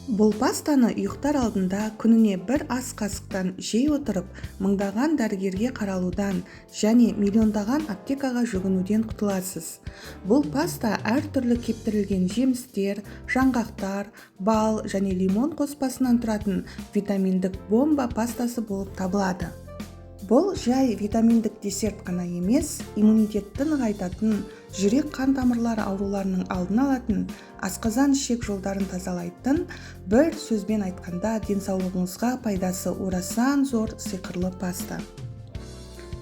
Бұл пастаны ұйықтар алдында күніне бір ас қасықтан жей отырып, мыңдаған дәрігерге қаралудан және миллиондаған аптекаға жүгінуден құтыласыз. Бұл паста әртүрлі кептірілген жемістер, жаңғақтар, бал және лимон қоспасынан тұратын витаминдік бомба пастасы болып табылады. Бұл жай витаминдік десерт қана емес, иммунитетті нығайтатын, жүрек қан тамырлары ауруларының алдын алатын, асқазан ішек жолдарын тазалайтын, бір сөзбен айтқанда денсаулығыңызға пайдасы орасан зор сиқырлы паста.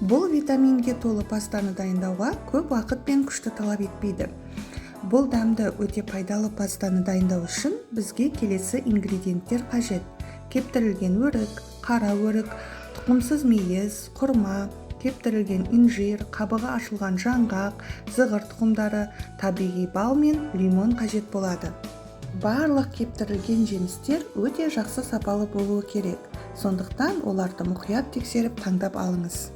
Бұл витаминге толы пастаны дайындауға көп уақыт пен күшті талап етпейді. Бұл дәмді өте пайдалы пастаны дайындау үшін бізге келесі ингредиенттер қажет: кептірілген өрік, қара өрік, тұқымсыз мейіз, құрма, кептірілген инжир, қабығы ашылған жаңғақ, зығыр тұқымдары, табиғи бал мен лимон қажет болады. Барлық кептірілген жемістер өте жақсы сапалы болуы керек, сондықтан оларды мұқият тексеріп таңдап алыңыз.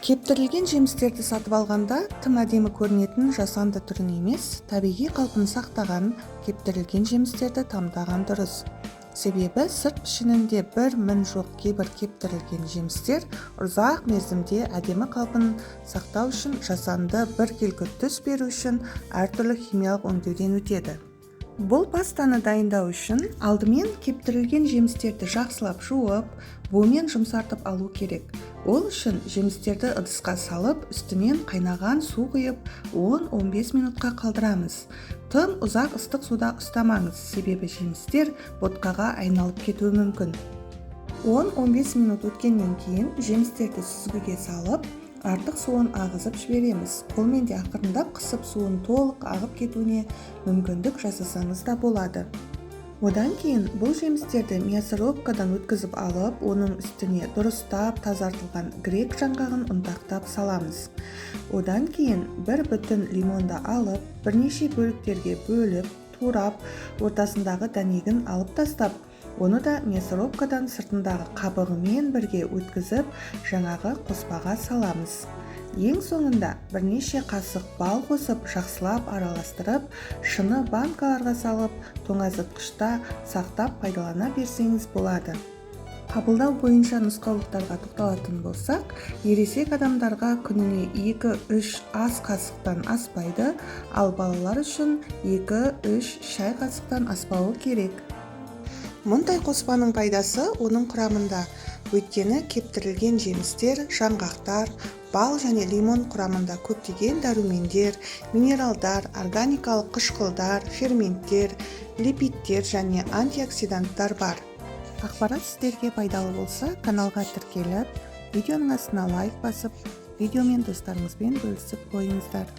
Кептірілген жемістерді сатып алғанда тым әдемі көрінетін жасанды түрін емес, табиғи қалпын сақтаған кептірілген жемістерді таңдаған дұрыс. Себебі сырт пішінінде бір мін жоқ кейбір кептірілген жемістер ұзақ мерзімде әдемі қалпын сақтау үшін жасанды біркелкі түс беру үшін әртүрлі химиялық өңдеуден өтеді. Бұл пастаны дайындау үшін алдымен кептірілген жемістерді жақсылап жуып, бумен жұмсартып алу керек. Ол үшін жемістерді ыдысқа салып, үстінен қайнаған су құйып 10-15 минутқа қалдырамыз. Тым ұзақ ыстық суда ұстамаңыз, себебі жемістер ботқаға айналып кетуі мүмкін. 10-15 минут өткеннен кейін жемістерді сүзгіге салып, артық суын ағызып жібереміз. Қолмен де ақырындап қысып суын толық ағып кетуіне мүмкіндік жасасаңыз да болады. Одан кейін бұл жемістерді мясорубкадан өткізіп алып, оның үстіне дұрыстап тазартылған грек жаңғағын ұнтақтап саламыз. Одан кейін бір бүтін лимонды алып, бірнеше бөліктерге бөліп, турап, ортасындағы дәнегін алып тастап, оны да мясорубкадан сыртындағы қабығымен бірге өткізіп, жаңағы қоспаға саламыз. Ең соңында бірнеше қасық бал қосып, жақсылап араластырып, шыны банкаларға салып, тоңазытқышта сақтап пайдалана берсеңіз болады. Қабылдау бойынша нұсқаулықтарға тоқталатын болсақ, ересек адамдарға күніне 2-3 ас қасықтан аспайды, ал балалар үшін 2-3 шай қасықтан аспауы керек. Мұндай қоспаның пайдасы оның құрамында, өйткені кептірілген жемістер, жаңғақтар, бал және лимон құрамында көптеген дәрумендер, минералдар, органикалық қышқылдар, ферменттер, липидтер және антиоксиданттар бар. Ақпарат сіздерге пайдалы болса, каналға тіркеліп, видеоның астына лайк басып, видеомен достарыңызбен бөлісіп қойыңыздар.